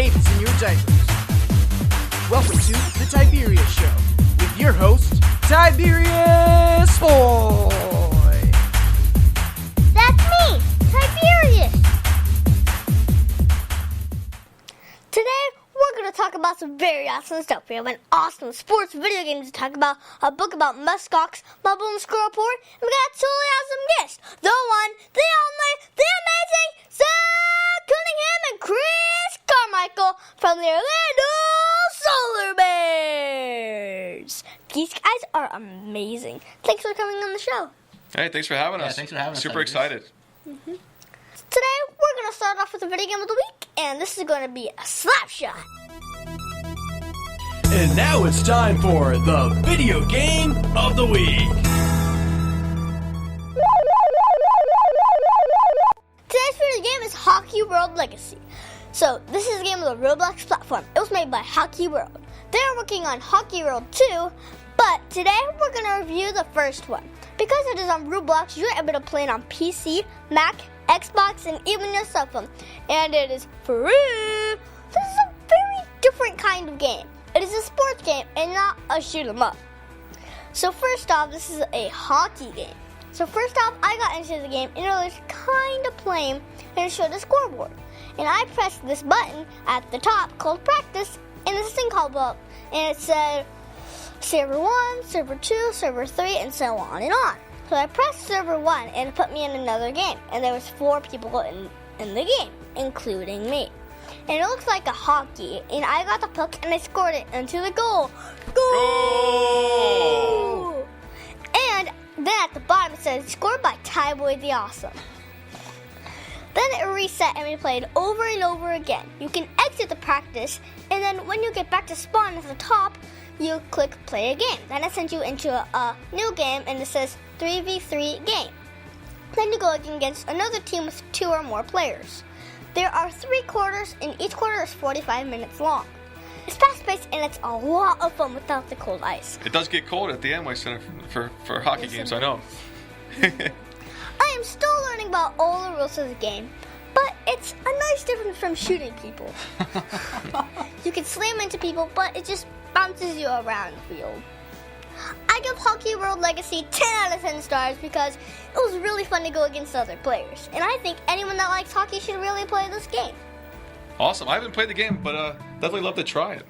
babies in your diapers. Welcome to the Tiberius Show with your host, Tiberius Boy. That's me, Tiberius. Today, we're going to talk about some very awesome stuff. We have an awesome sports video game to talk about, a book about Muskox, Bubble and Squirrel Report, and we got a totally awesome guest, the one, the only, the amazing, Cunningham and Chris Carmichael from the Orlando Solar Bears. These guys are amazing. Thanks for coming on the show. Hey, thanks for having us. Thanks for having us. Super excited. Mm-hmm. Today, we're going to start off with the video game of the week, and this is going to be a slap shot. And now it's time for the video game of the week. Today's video game is Hockey World Legacy. So, this is a game of the Roblox platform. It was made by Hockey World. They're working on Hockey World 2, but today we're going to review the first one. Because it is on Roblox, you're able to play it on PC, Mac, Xbox, and even your cell phone. And it is free. This is a very different kind of game. It is a sports game and not a shoot 'em up. So first off, this is a hockey game. So first off, I got into the game and it was kind of plain and it showed a scoreboard. And I pressed this button at the top called practice and this thing called up and it said server 1, server 2, server 3, and so on and on. So I pressed server 1 and it put me in another game. And there was 4 people in the game, including me. And it looks like a hockey. And I got the puck and I scored it into the goal. Goal! And then at the bottom it says scored by Tyboy the Awesome. Then it reset and we played over and over again. You can exit the practice and then when you get back to spawn at the top, you click play a game. Then it sends you into a new game and it says 3v3 game. Then you go against another team with 2 or more players. There are 3 quarters and each quarter is 45 minutes long. It's fast-paced and it's a lot of fun without the cold ice. It does get cold at the Amway Center for hockey games, I know. I am still learning about all the rules of the game, but it's a nice difference from shooting people. You can slam into people, but it just bounces you around the field. I give Hockey World Legacy 10 out of 10 stars because it was really fun to go against other players. And I think anyone that likes hockey should really play this game. Awesome. I haven't played the game, but definitely love to try it.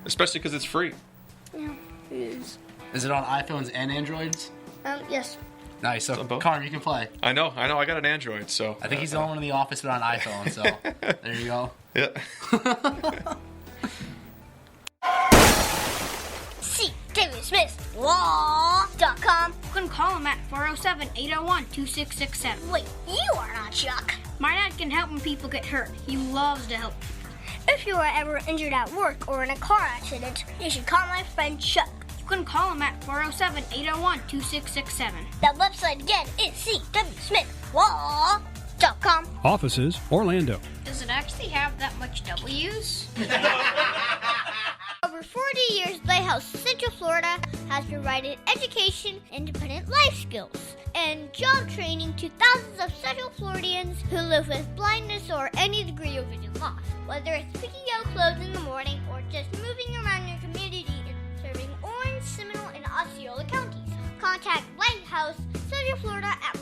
Especially because it's free. Yeah, it is. Is it on iPhones and Androids? Yes. Nice. So, Connor, you can play. I know. I got an Android, so. I think he's the only one in the office with an iPhone, so there you go. Yeah. TiberiusSmithLaw.com. You can call him at 407-801-2667. Wait, you are not Chuck. My dad can help when people get hurt. He loves to help people. If you are ever injured at work or in a car accident, you should call my friend Chuck. You can call him at 407-801-2667. The website again is cwsmithlaw.com. Offices, Orlando. Does it actually have that much W's? Over 40 years, Lighthouse Central Florida has provided education, independent life skills, and job training to thousands of Central Floridians who live with blindness or any degree of vision loss. Whether it's picking out clothes in the morning or just moving around your community and serving Orange, Seminole, and Osceola counties, contact Lighthouse Central Florida at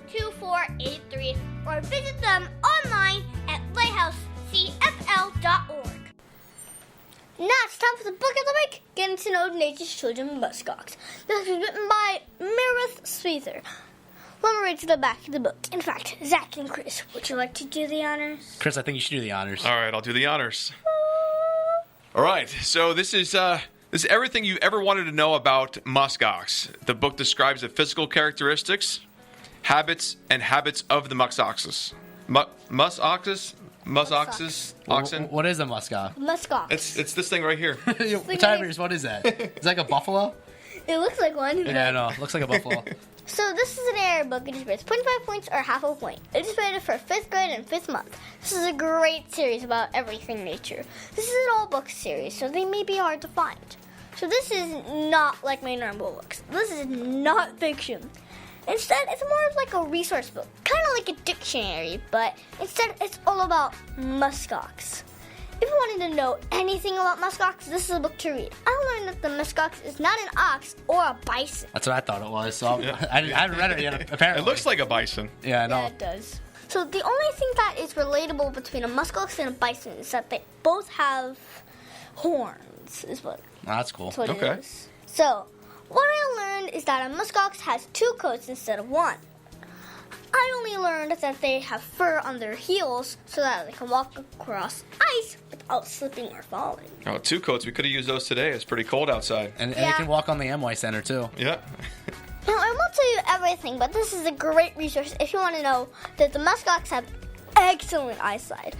407-898-2483 or visit them online at lighthousecfl.org. Now it's time for the book of the week, Getting to Know Nature's Children in Muskox. This was written by Meredith Sweether. Let me read to the back of the book. In fact, Zach and Chris, would you like to do the honors? Chris, I think you should do the honors. All right, I'll do the honors. All right, so this is everything you ever wanted to know about muskox. The book describes the physical characteristics, habits, and habits of the muskoxes. Muskoxes? Oxen? What is a muskox? Muskox. It's this thing right here. Tiberius, what is that? Is that like a buffalo? It looks like one. Yeah, I know. It looks like a buffalo. So this is an area book. It is rated 25 points or half a point. It is rated for 5th grade and 5th month. This is a great series about everything nature. This is an all book series, so they may be hard to find. So this is not like my normal books. This is not fiction. Instead, it's more of like a resource book, kind of like a dictionary, but instead it's all about muskox. If you wanted to know anything about muskox, this is a book to read. I learned that the muskox is not an ox or a bison. That's what I thought it was. So I haven't read it yet, apparently. It looks like a bison. Yeah, I know. Yeah, it does. So the only thing that is relatable between a muskox and a bison is that they both have horns, is what, Oh, that's cool. that's what Okay. it is. So, what I learned is that a muskox has 2 coats instead of 1. I only learned that they have fur on their heels so that they can walk across ice without slipping or falling. Oh, 2 coats. We could have used those today. It's pretty cold outside. And Yeah. they can walk on the Amway Center, too. Yeah. Now, I won't tell you everything, but this is a great resource if you want to know that the muskox have excellent eyesight.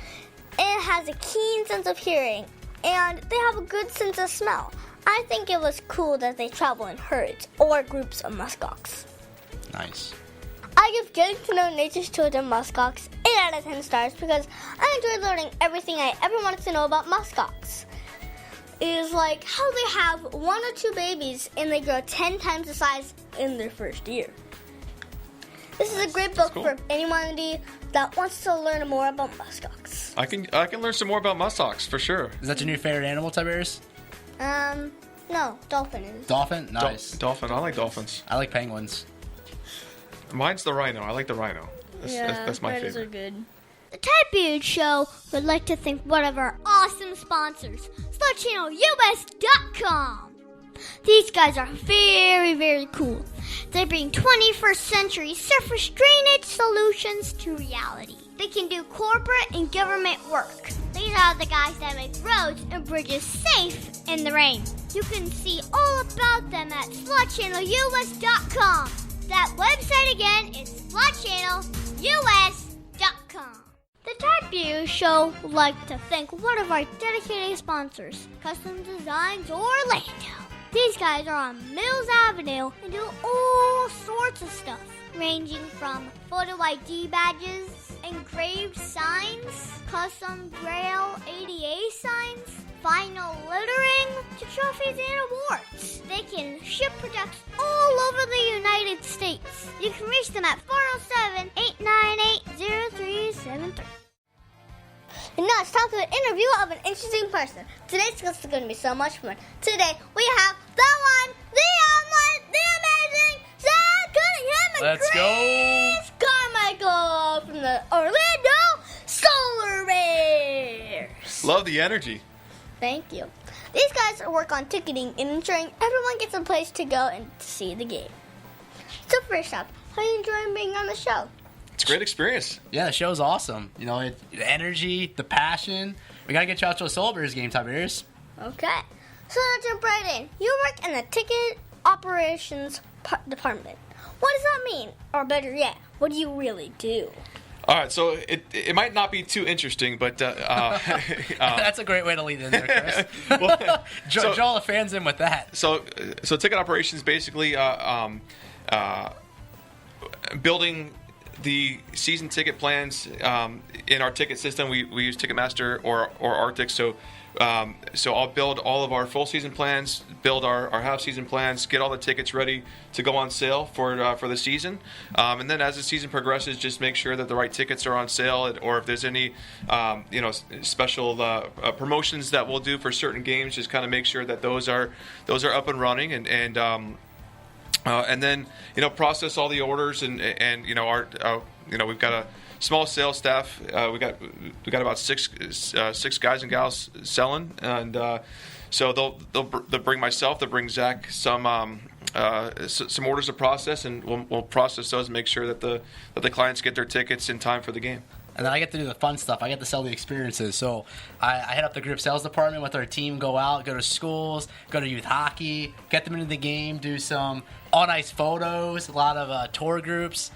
It has a keen sense of hearing, and they have a good sense of smell. I think it was cool that they travel in herds or groups of muskox. Nice. I give getting to know nature's children muskox 8 out of 10 stars because I enjoyed learning everything I ever wanted to know about muskox. It is like how they have 1 or 2 babies and they grow 10 times the size in their first year. This is a great book cool. for anyone that wants to learn more about muskox. I can learn some more about muskox for sure. Is that your new favorite animal, Tiberius? No, dolphin is. Dolphin? Nice. Dolphin. I like dolphins. I like penguins. Mine's the rhino. I like the rhino. That's my rhinos favorite. are good. The Tiberius Show would like to thank one of our awesome sponsors, SlutChannelUS.com. These guys are very, very cool. They bring 21st century surface drainage solutions to reality. They can do corporate and government work. These are the guys that make roads and bridges safe in the rain. You can see all about them at SlutChannelUS.com. That website again is SlutChannelUS.com. The Tiberius Show would like to thank one of our dedicated sponsors, Custom Designs Orlando. These guys are on Mills Avenue and do all sorts of stuff, ranging from photo ID badges, engraved signs, custom Braille ADA signs, vinyl lettering, to trophies and awards. They can ship products all over the United States. You can reach them at 407-898-0373. And now it's time for the interview of an interesting person. Today's guest is going to be so much fun. Today we have the one, the only, the amazing Cunningham and Let's Chris go. Carmichael from the Orlando Solar Bears. Love the energy. Thank you. These guys work on ticketing and ensuring everyone gets a place to go and see the game. So first up, how are you enjoying being on the show? It's a great experience. Yeah, the show's awesome. You know, the energy, the passion. We got to get you out to a Soul Bears game, Tiberius. Okay. So let's jump right in. You work in the ticket operations department. What does that mean? Or better yet, what do you really do? All right, so it might not be too interesting, but That's a great way to lead in there, Chris. well, so- Draw the fans in with that. So ticket operations basically building the season ticket plans in our ticket system. We use Ticketmaster or Arctic. So I'll build all of our full season plans, build our half season plans, get all the tickets ready to go on sale for the season, and then as the season progresses, just make sure that the right tickets are on sale, or if there's any special promotions that we'll do for certain games, just kind of make sure that those are up and running, and then process all the orders and our we've got a small sales staff. We got about six guys and gals selling, and so they'll bring myself, they'll bring Zach some orders to process, and we'll process those and make sure that the clients get their tickets in time for the game. And then I get to do the fun stuff. I get to sell the experiences. So I head up the group sales department with our team, go out, go to schools, go to youth hockey, get them into the game, do some on-ice photos, a lot of tour groups.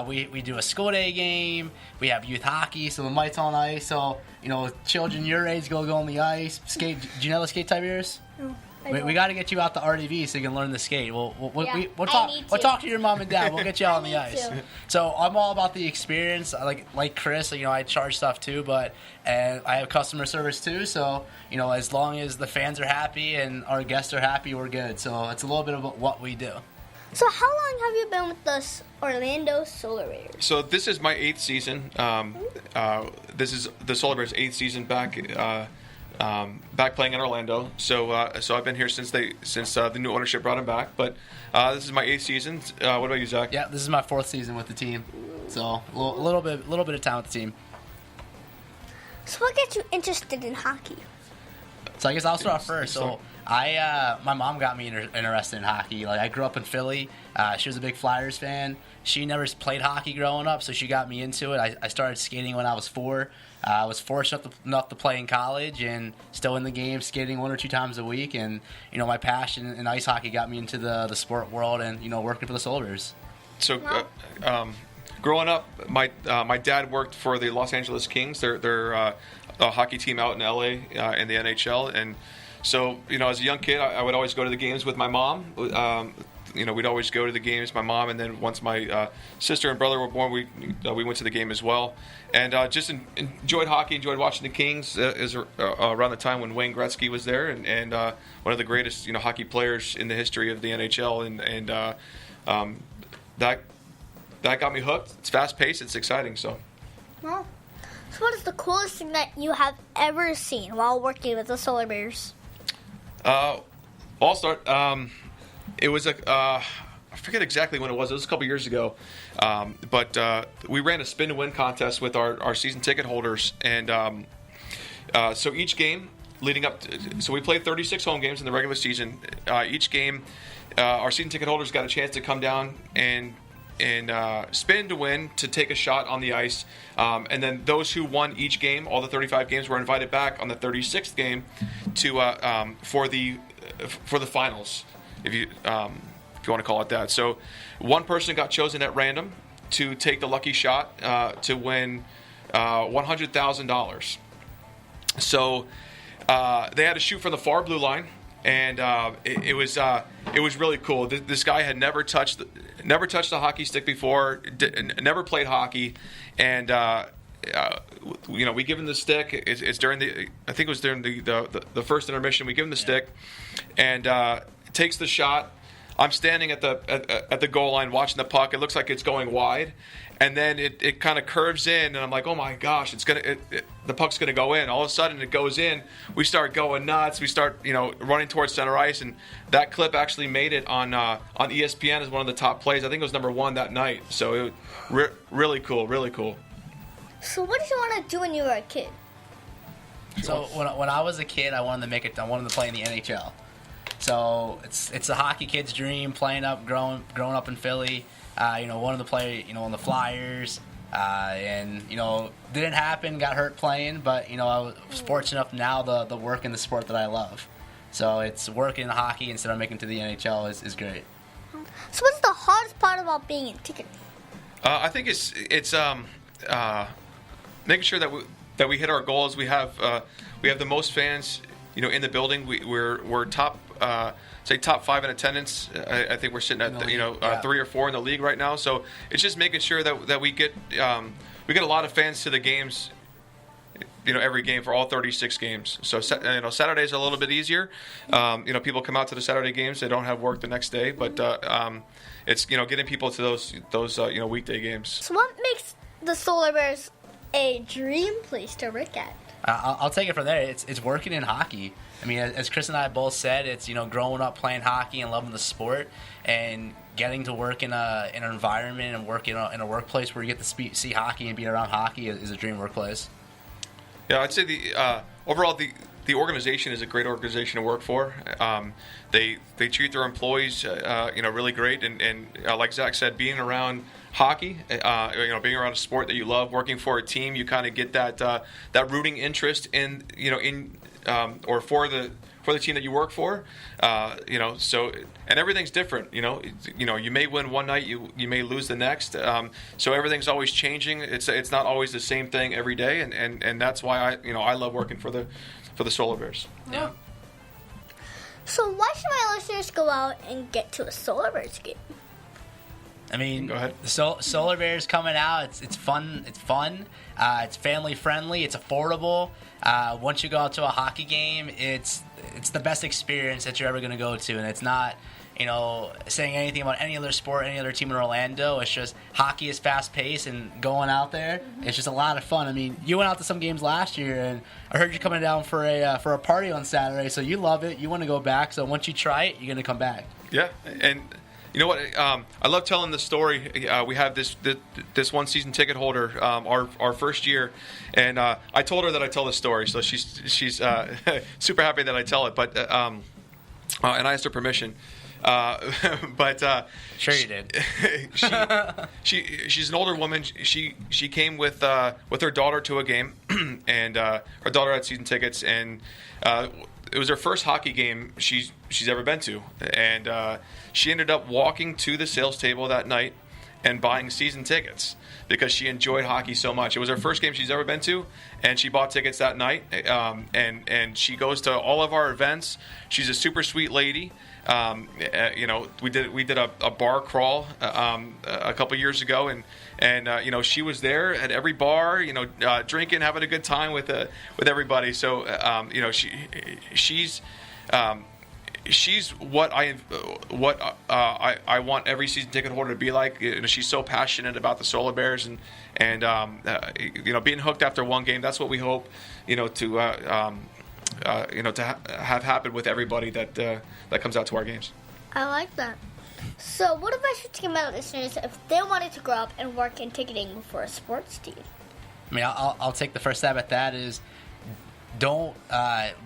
We do a school day game. We have youth hockey, so the mites on ice. So, children your age go on the ice. Skate. Do you know how to skate, Tiberius? No. We got to get you out to RDV so you can learn the skate. We'll I talk. need We'll to. talk to your mom and dad. We'll get you out on the need ice. to. So I'm all about the experience. Like Chris, I charge stuff too, and I have customer service too. So as long as the fans are happy and our guests are happy, we're good. So it's a little bit about what we do. So how long have you been with the Orlando Solar Bears? So this is my 8th season. This is the Solar Bears' 8th season back playing in Orlando. So I've been here since the new ownership brought him back. But this is my 8th season. What about you, Zach? Yeah, this is my 4th season with the team. So a little bit of time with the team. So what gets you interested in hockey? So I guess I'll start first. So my mom got me interested in hockey. Like I grew up in Philly. She was a big Flyers fan. She never played hockey growing up, so she got me into it. I started skating when I was 4. I was fortunate enough to play in college and still in the game, skating 1 or 2 times a week. And my passion in ice hockey got me into the sport world and working for the Solar Bears. So. Growing up, my dad worked for the Los Angeles Kings. They're a hockey team out in LA in the NHL, and so as a young kid, I would always go to the games with my mom. We'd always go to the games, my mom, and then once my sister and brother were born, we went to the game as well, and just enjoyed hockey, enjoyed watching the Kings. Is around the time when Wayne Gretzky was there, and one of the greatest hockey players in the history of the NHL, and that got me hooked. It's fast-paced. It's exciting. So Well, so what is the coolest thing that you have ever seen while working with the Solar Bears? I'll start. It was I forget exactly when it was. It was a couple years ago. But we ran a spin-to-win contest with our season ticket holders. And so each game leading up to, so we played 36 home games in the regular season. Each game, our season ticket holders got a chance to come down and spin to win, to take a shot on the ice, and then those who won each game, all the 35 games, were invited back on the 36th game to for the finals, if you want to call it that. So one person got chosen at random to take the lucky shot to win $100,000. So they had to shoot from the far blue line. And it was really cool. This guy had never touched a hockey stick before, never played hockey, and we give him the stick. It's during I think it was during the first intermission. We give him the stick, and takes the shot. I'm standing at the goal line watching the puck. It looks like it's going wide, and then it kind of curves in, and I'm like, oh my gosh, the puck's gonna go in. All of a sudden, it goes in. We start going nuts. We start running towards center ice, and that clip actually made it on ESPN as one of the top plays. I think it was number 1 that night. So it was really cool, really cool. So what did you want to do when you were a kid? So when I was a kid, I wanted to play in the NHL. So it's a hockey kid's dream, growing up in Philly. Wanted to play, on the Flyers, and didn't happen. Got hurt playing, but I was fortunate enough now to work in the sport that I love. So it's working in hockey instead of making it to the NHL is great. So what's the hardest part about being in ticketing? I think it's making sure that we hit our goals. We have the most fans in the building. We're top. Say top 5 in attendance. I think we're sitting at 3 or 4 in the league right now. So it's just making sure that we get a lot of fans to the games, every game for all 36 games. So Saturday's a little bit easier. People come out to the Saturday games. They don't have work the next day, but it's getting people to those weekday games. So what makes the Solar Bears a dream place to work at? I'll take it from there. It's working in hockey. I mean, as Chris and I both said, it's growing up playing hockey and loving the sport, and getting to work in an environment and work in a workplace where you get to see hockey and be around hockey is a dream workplace. Yeah, I'd say overall the organization is a great organization to work for. They treat their employees really great, and like Zach said, being around hockey, being around a sport that you love, working for a team, you kind of get that rooting interest in or for the team that you work for, so, and everything's different. You may win one night, you may lose the next. So everything's always changing. It's not always the same thing every day, and that's why I love working for the Solar Bears. Yeah. So why should my listeners go out and get to a Solar Bears game? I mean, Go ahead. the Solar Bears coming out. It's fun. It's fun. It's family friendly. It's affordable. Once you go out to a hockey game, it's the best experience that you're ever going to go to, and it's not, saying anything about any other sport, any other team in Orlando. It's just hockey is fast paced, and going out there, it's just a lot of fun. I mean, you went out to some games last year, and I heard you coming down for a party on Saturday, so you love it. You want to go back. So once you try it, you're going to come back. Yeah, and you know what? I love telling this story. We have this one season ticket holder, our first year, and I told her that I tell this story, so she's super happy that I tell it. But and I asked her permission. But sure you did. She's an older woman. She came with her daughter to a game, and her daughter had season tickets, and it was her first hockey game she's ever been to, and she ended up walking to the sales table that night and buying season tickets because she enjoyed hockey so much. It was her first game she's ever been to, and she bought tickets that night. And she goes to all of our events. She's a super sweet lady. We did a bar crawl a couple years ago, and she was there at every bar, drinking, having a good time with everybody. So she's what I want every season ticket holder to be like. She's so passionate about the Solar Bears, and being hooked after one game. That's what we hope, to have happen with everybody that comes out to our games. I like that. So, what advice would you give my listeners if they wanted to grow up and work in ticketing for a sports team? I mean, I'll take the first stab at that. Is don't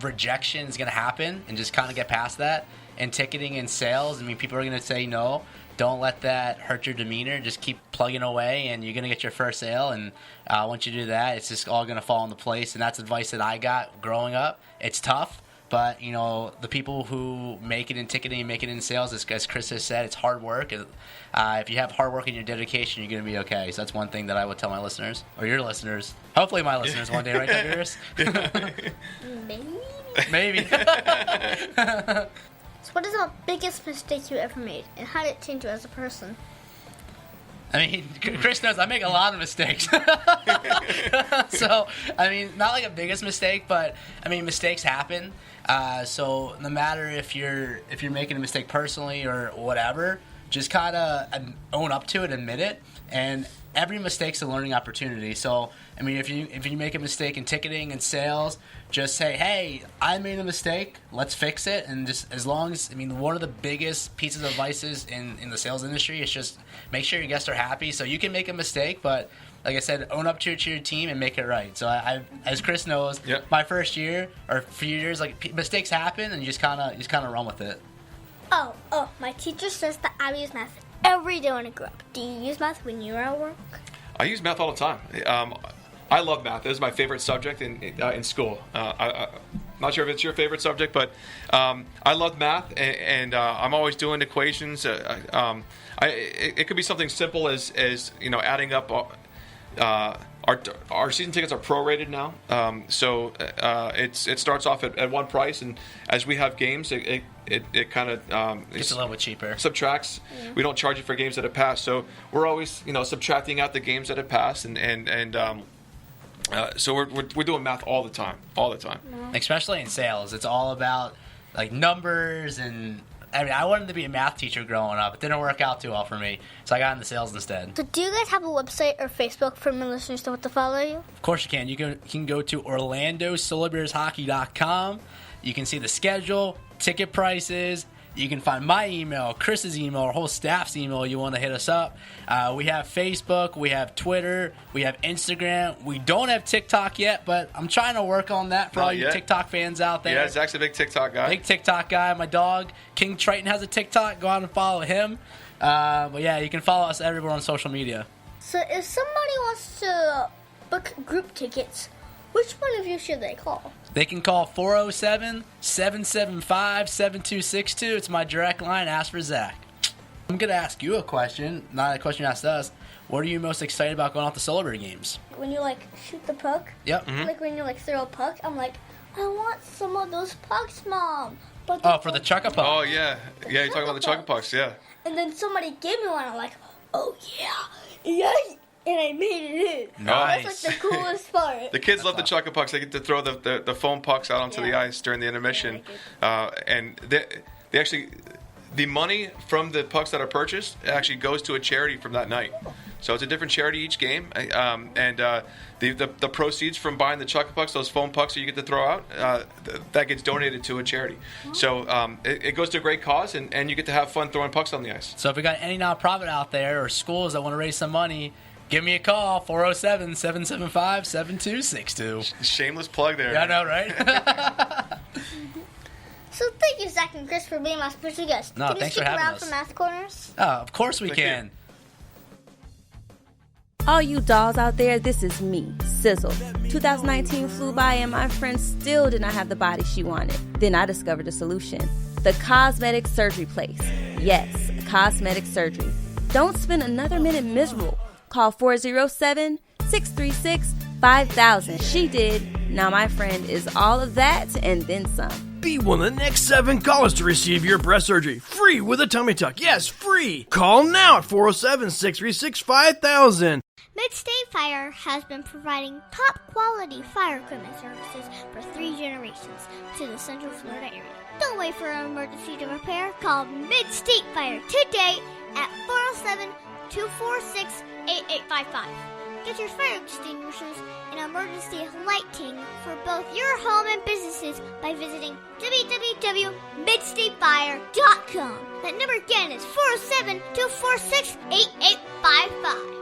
rejection is going to happen, and just kind of get past that. And ticketing and sales, I mean, people are going to say no. Don't let that hurt your demeanor. Just keep plugging away, and you're going to get your first sale. And once you do that, it's just all going to fall into place. And that's advice that I got growing up. It's tough, but the people who make it in ticketing and make it in sales, as Chris has said, it's hard work. If you have hard work and your dedication, you're going to be okay. So that's one thing that I would tell my listeners, or your listeners. Hopefully my listeners one day, right, Tiberius? Maybe. So what is the biggest mistake you ever made, and how did it change you as a person? I mean, Chris knows I make a lot of mistakes. So, I mean, not like a biggest mistake, but I mean, mistakes happen. So no matter if you're making a mistake personally or whatever, just kind of own up to it, admit it, and every mistake's a learning opportunity. So, I mean, if you make a mistake in ticketing and sales, just say, hey, I made a mistake, let's fix it. And just as long as, I mean, one of the biggest pieces of advice in the sales industry is just make sure your guests are happy. So you can make a mistake, but like I said, own up to your team and make it right. So I as Chris knows, Yep. My first year or few years, like mistakes happen, and you just kind of run with it. Oh, my teacher says that I use math every day when I grow up. Do you use math when you're at work? I use math all the time. I love math. It was my favorite subject in school. I'm not sure if it's your favorite subject, but I love math, and I'm always doing equations. It could be something simple as adding up. Our season tickets are prorated now, so it starts off at one price, and as we have games, it kind of It's a little bit cheaper. subtracts. Yeah. We don't charge you for games that have passed, so we're always subtracting out the games that have passed, so we're doing math all the time. Especially in sales, it's all about like numbers. And I mean, I wanted to be a math teacher growing up. It didn't work out too well for me, so I got into sales instead. So do you guys have a website or Facebook for my listeners to follow you? Of course you can. You can go to OrlandoSolarBearsHockey.com. You can see the schedule, ticket prices. You can find my email, Chris's email, our whole staff's email. You want to hit us up. We have Facebook, we have Twitter, we have Instagram. We don't have TikTok yet, but I'm trying to work on that for Not all you yet. TikTok fans out there. Yeah, Zach's a big TikTok guy. Big TikTok guy. My dog, King Triton, has a TikTok. Go out and follow him. But yeah, you can follow us everywhere on social media. So if somebody wants to book group tickets, which one of you should they call? They can call 407-775-7262. It's my direct line. Ask for Zach. I'm going to ask you a question, not a question you asked us. What are you most excited about going out to Solar Bear games? When you shoot the puck, Yep. like when you throw a puck, I'm like, I want some of those pucks, Mom. But Oh, for the Chuck-a-Puck. Oh yeah, you're talking about the Chugga Pucks, yeah. And then somebody gave me one. I'm like, oh yeah, and I made it in. Nice. That's like the coolest part. The kids love the chocolate pucks. They get to throw the foam pucks out onto the ice during the intermission, and they actually, the money from the pucks that are purchased actually goes to a charity from that night. So it's a different charity each game, and the proceeds from buying the chocolate pucks, those foam pucks that you get to throw out, that gets donated to a charity. So it goes to a great cause, and you get to have fun throwing pucks on the ice. So if we got any nonprofit out there or schools that want to raise some money, give me a call, 407-775-7262. Shameless plug there. Yeah, I know, right? So thank you, Zach and Chris, for being my special guests. No, Can thanks you for stick having around us. for Math Corners? Oh, of course we Thank can. you. All you dolls out there, this is me, Sizzle. 2019 flew by and my friend still did not have the body she wanted. Then I discovered a solution. The Cosmetic Surgery Place. Yes, cosmetic surgery. Don't spend another minute miserable. Call 407-636-5000. She did. Now my friend is all of that and then some. Be one of the next 7 callers to receive your breast surgery. Free with a tummy tuck. Yes, free. Call now at 407-636-5000. Mid-State Fire has been providing top-quality fire equipment services for 3 generations to the Central Florida area. Don't wait for an emergency to repair. Call Mid-State Fire today at 407-246-8855. Get your fire extinguishers and emergency lighting for both your home and businesses by visiting www.midstatefire.com. That number again is 407-246-8855.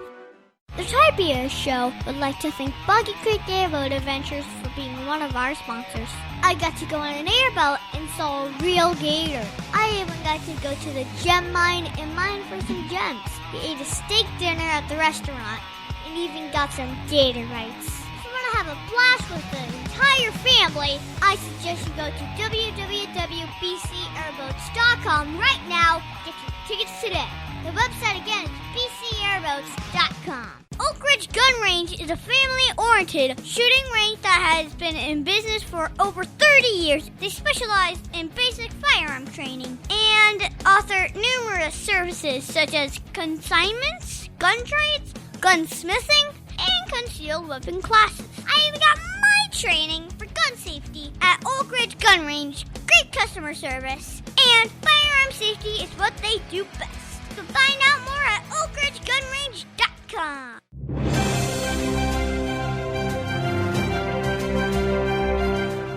The Tiberius Show would like to thank Boggy Creek Airboat Adventures for being one of our sponsors. I got to go on an airboat and saw a real gator. I even got to go to the gem mine and mine for some gems. We ate a steak dinner at the restaurant and even got some gator bites. If you want to have a blast with the entire family, I suggest you go to www.bcairboats.com right now. Get your tickets today. The website again is bcairboats.com. Oak Ridge Gun Range is a family-oriented shooting range that has been in business for over 30 years. They specialize in basic firearm training and offer numerous services such as consignments, gun trades, gunsmithing, and concealed weapon classes. I even got my training for gun safety at Oak Ridge Gun Range. Great customer service, and firearm safety is what they do best. So find out more at oakridgegunrange.com.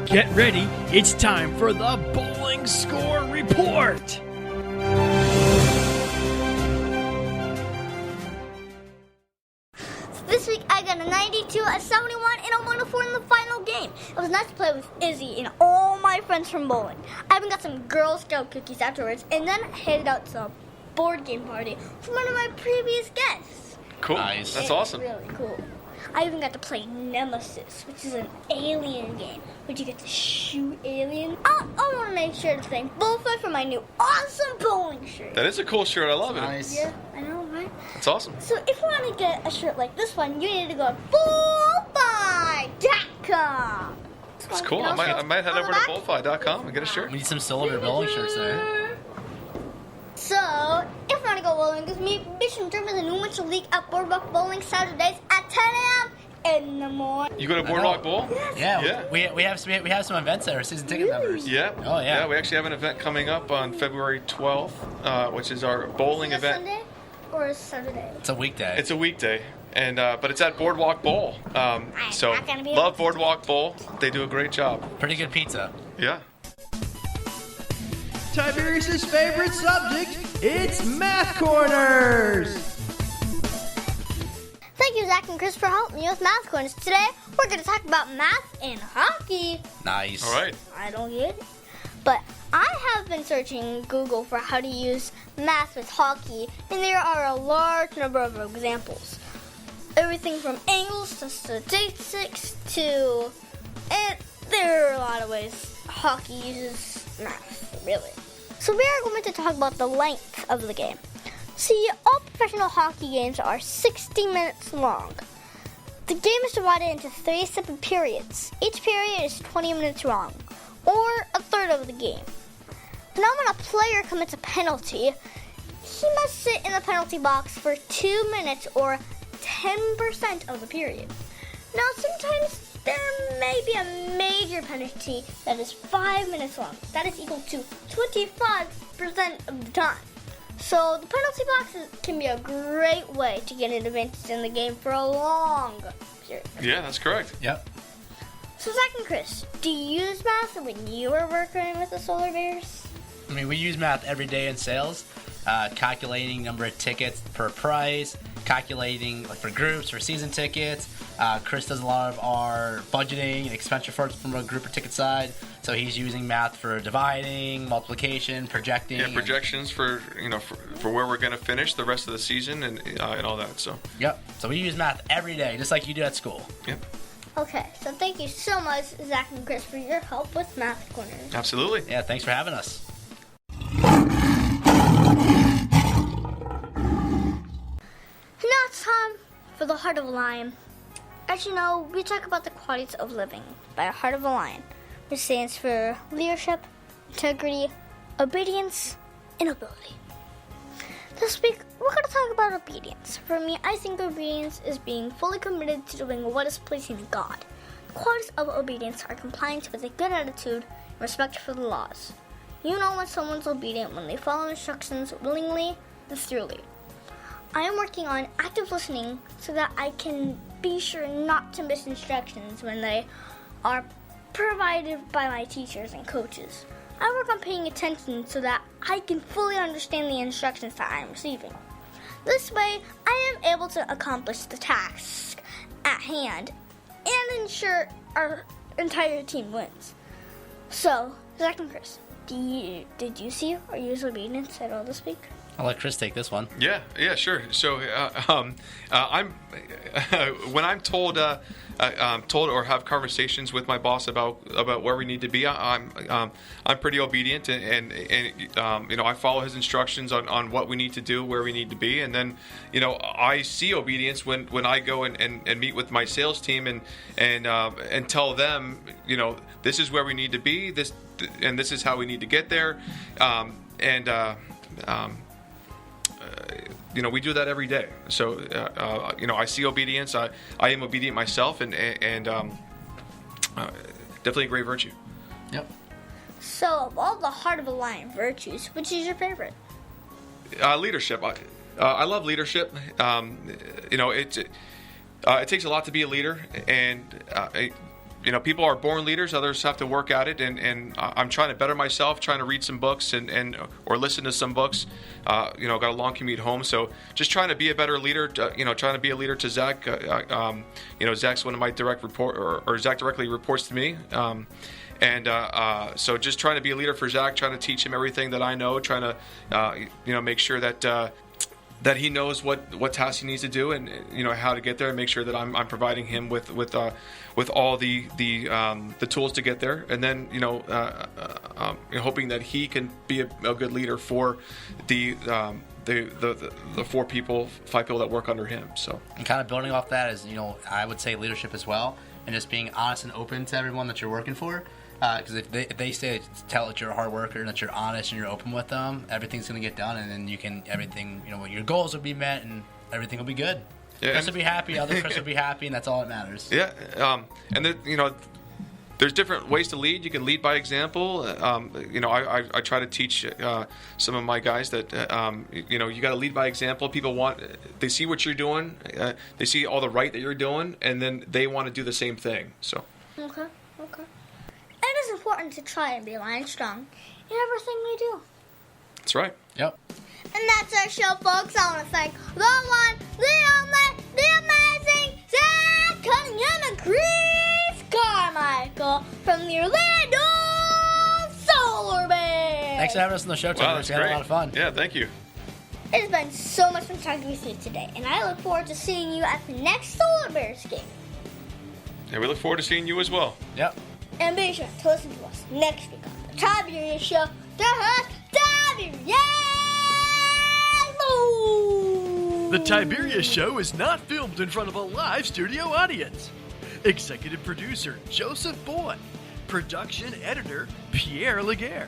Get ready. It's time for the Bowling Score Report. This week I got a 92, a 71, and a 104 in the final game. It was nice to play with Izzy and all my friends from bowling. I even got some Girl Scout cookies afterwards, and then headed out to a board game party from one of my previous guests. Cool. Nice. That's It was awesome. really cool. I even got to play Nemesis, which is an alien game, where you get to shoot aliens. I want to make sure to thank Bullfight for my new awesome bowling shirt. That is a cool shirt. I love it. Nice. Yeah, I know, right? It's awesome. So if you want to get a shirt like this one, you need to go to bullfight.com. It's cool. I might head over to bullfight.com and get a shirt. We need some silver bowling shirts there. So, if you want to go bowling with me, be sure to join me in the New Winter League at Boardwalk Bowling Saturdays at 10 a.m. in the morning. You go to Boardwalk Bowl? Yeah, Yeah. We have some events there, season ticket members. Yeah. Oh, yeah. We actually have an event coming up on February 12th, which is our bowling Is it event. Sunday or a Saturday? It's a weekday. It's a weekday, and but it's at Boardwalk Bowl. So not gonna be love able to. Boardwalk Bowl. They do a great job. Pretty good pizza. Yeah. Tiberius' favorite subject, it's Math Corners. Thank you, Zach and Chris, for helping me with Math Corners. Today, we're going to talk about math and hockey. Nice. All right. I don't get it. But I have been searching Google for how to use math with hockey, and there are a large number of examples. Everything from angles to statistics to... And there are a lot of ways hockey uses math, really. So we are going to talk about the length of the game. See, all professional hockey games are 60 minutes long. The game is divided into 3 separate periods. Each period is 20 minutes long, or a third of the game. Now when a player commits a penalty, he must sit in the penalty box for 2 minutes or 10% of the period. Now, sometimes there may be a major penalty that is 5 minutes long. That is equal to 25% of the time. So the penalty box can be a great way to get an advantage in the game for a long period. Yeah, that's correct. Yep. So Zach and Chris, do you use math when you were working with the Solar Bears? I mean, we use math every day in sales, calculating number of tickets per price, calculating for groups, for season tickets. Chris does a lot of our budgeting and expense reports from a group or ticket side, so he's using math for dividing, multiplication, projecting. Yeah, projections for for where we're going to finish the rest of the season and all that. So. Yep. So we use math every day, just like you do at school. Yep. Okay, so thank you so much, Zach and Chris, for your help with Math Corners. Absolutely. Yeah, thanks for having us. Now it's time for the Heart of a Lion. As you know, we talk about the qualities of living by a Heart of a Lion, which stands for leadership, integrity, obedience, and ability. This week, we're going to talk about obedience. For me, I think obedience is being fully committed to doing what is pleasing to God. The qualities of obedience are compliance with a good attitude and respect for the laws. You know when someone's obedient when they follow instructions willingly and thoroughly. I am working on active listening so that I can be sure not to miss instructions when they are provided by my teachers and coaches. I work on paying attention so that I can fully understand the instructions that I am receiving. This way, I am able to accomplish the task at hand and ensure our entire team wins. So, Zach and Chris, did you see or use obedience at all this week? I'll let Chris take this one. Yeah, sure. So, I'm when I'm told or have conversations with my boss about where we need to be, I'm pretty obedient and I follow his instructions on what we need to do, where we need to be, and then I see obedience when I go and meet with my sales team and tell them this is where we need to be, this is how we need to get there, we do that every day. So, I see obedience. I am obedient myself, and definitely a great virtue. Yep. So, of all the Heart of a Lion virtues, which is your favorite? Leadership. I love leadership. It takes a lot to be a leader, and people are born leaders. Others have to work at it, and I'm trying to better myself, trying to read some books or listen to some books. Got a long commute home, so just trying to be a better leader. Trying to be a leader to Zach. Zach's one of my direct report, or Zach directly reports to me. So just trying to be a leader for Zach, trying to teach him everything that I know, trying to make sure that he knows what tasks he needs to do and how to get there, and make sure that I'm providing him with all the tools to get there, and then hoping that he can be a good leader for the 5 people that work under him. So, and kind of building off that is I would say leadership as well, and just being honest and open to everyone that you're working for. Because if they tell that you're a hard worker and that you're honest and you're open with them, everything's going to get done, and then your goals will be met and everything will be good. Yeah. Chris will be happy, other Chris will be happy, and that's all that matters. Yeah, and then, there's different ways to lead. You can lead by example. I try to teach some of my guys that you got to lead by example. People they see what you're doing, they see all the right that you're doing, and then they want to do the same thing. So. Okay. It is important to try and be lion strong in everything we do. That's right. Yep. And that's our show, folks. I want to thank the one, the only, the amazing Zach Cunningham and Chris Carmichael from the Orlando Solar Bears. Thanks for having us on the show, Tim. Wow, We had a lot of fun. Yeah, thank you. It has been so much fun talking with you today, and I look forward to seeing you at the next Solar Bears game. Yeah, we look forward to seeing you as well. Yep. And be sure to listen to us next week on the Tiberius Show. The host, Tiberius! The Tiberius Show is not filmed in front of a live studio audience. Executive producer, Joseph Boyd. Production editor, Pierre Laguerre.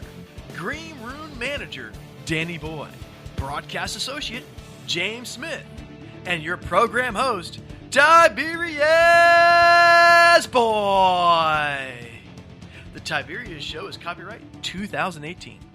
Green Room manager, Danny Boyd. broadcast associate, James Smith, and your program host, Tiberius Boy. The Tiberius Show is copyright 2018.